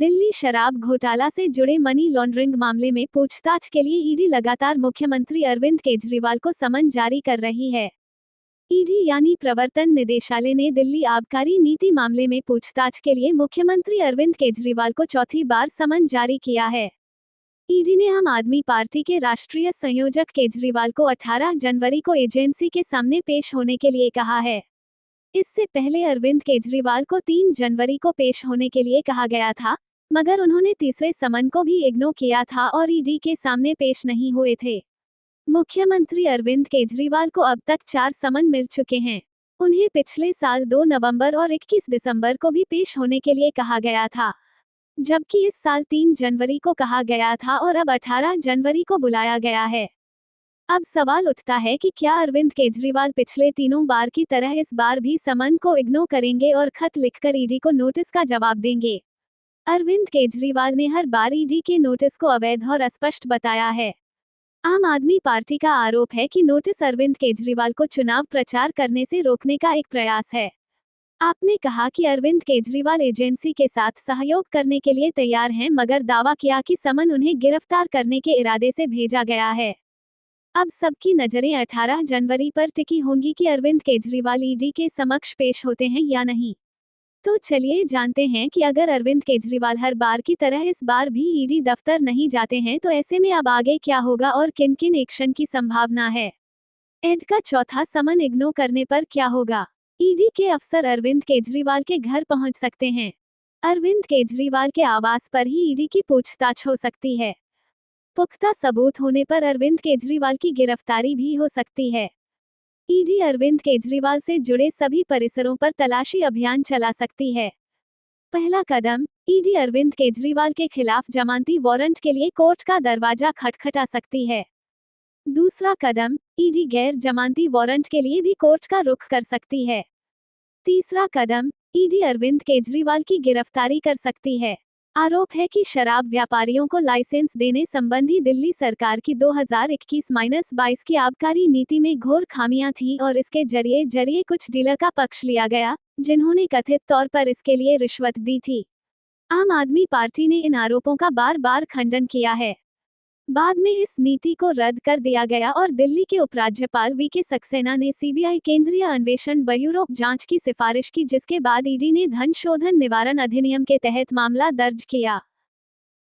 दिल्ली शराब घोटाला से जुड़े मनी लॉन्ड्रिंग मामले में पूछताछ के लिए ईडी लगातार मुख्यमंत्री अरविंद केजरीवाल को समन जारी कर रही है। ईडी यानी प्रवर्तन निदेशालय ने दिल्ली आबकारी नीति मामले में पूछताछ के लिए मुख्यमंत्री अरविंद केजरीवाल को चौथी बार समन जारी किया है। ईडी ने आम आदमी पार्टी के राष्ट्रीय संयोजक केजरीवाल को 18 जनवरी को एजेंसी के सामने पेश होने के लिए कहा है। इससे पहले अरविंद केजरीवाल को 3 जनवरी को पेश होने के लिए कहा गया था, मगर उन्होंने तीसरे समन को भी इग्नोर किया था और ईडी के सामने पेश नहीं हुए थे। मुख्यमंत्री अरविंद केजरीवाल को अब तक 4 समन मिल चुके हैं। उन्हें पिछले साल 2 नवंबर और 21 दिसंबर को भी पेश होने के लिए कहा गया था, जबकि इस साल 3 जनवरी को कहा गया था और अब 18 जनवरी को बुलाया गया है। अब सवाल उठता है कि क्या अरविंद केजरीवाल पिछले तीनों बार की तरह इस बार भी समन को इग्नोर करेंगे और खत लिखकर ईडी को नोटिस का जवाब देंगे। अरविंद केजरीवाल ने हर बार ईडी के नोटिस को अवैध और अस्पष्ट बताया है। आम आदमी पार्टी का आरोप है कि नोटिस अरविंद केजरीवाल को चुनाव प्रचार करने से रोकने का एक प्रयास है। आपने कहा कि अरविंद केजरीवाल एजेंसी के साथ सहयोग करने के लिए तैयार हैं, मगर दावा किया कि समन उन्हें गिरफ्तार करने के इरादे से भेजा गया है। अब सबकी नजरें 18 जनवरी पर टिकी होंगी कि अरविंद केजरीवाल ईडी के समक्ष पेश होते हैं या नहीं। तो चलिए जानते हैं कि अगर अरविंद केजरीवाल हर बार की तरह इस बार भी ईडी दफ्तर नहीं जाते हैं तो ऐसे में अब आगे क्या होगा और किन किन एक्शन की संभावना है। ईडी का चौथा समन इग्नोर करने पर क्या होगा। ईडी के अफसर अरविंद केजरीवाल के घर पहुंच सकते हैं। अरविंद केजरीवाल के आवास पर ही ईडी की पूछताछ हो सकती है। पुख्ता सबूत होने पर अरविंद केजरीवाल की गिरफ्तारी भी हो सकती है। ईडी अरविंद केजरीवाल से जुड़े सभी परिसरों पर तलाशी अभियान चला सकती है। पहला कदम, ईडी अरविंद केजरीवाल के खिलाफ जमानती वारंट के लिए कोर्ट का दरवाजा खटखटा सकती है। दूसरा कदम, ईडी गैर जमानती वारंट के लिए भी कोर्ट का रुख कर सकती है। तीसरा कदम, ईडी अरविंद केजरीवाल की गिरफ्तारी कर सकती है। आरोप है कि शराब व्यापारियों को लाइसेंस देने संबंधी दिल्ली सरकार की 2021-22 की आबकारी नीति में घोर खामियां थीं और इसके जरिए कुछ डीलर का पक्ष लिया गया, जिन्होंने कथित तौर पर इसके लिए रिश्वत दी थी। आम आदमी पार्टी ने इन आरोपों का बार-बार खंडन किया है। बाद में इस नीति को रद्द कर दिया गया और दिल्ली के उपराज्यपाल वीके सक्सेना ने सीबीआई केंद्रीय अन्वेषण ब्यूरो जांच की सिफारिश की, जिसके बाद ईडी ने धन शोधन निवारण अधिनियम के तहत मामला दर्ज किया।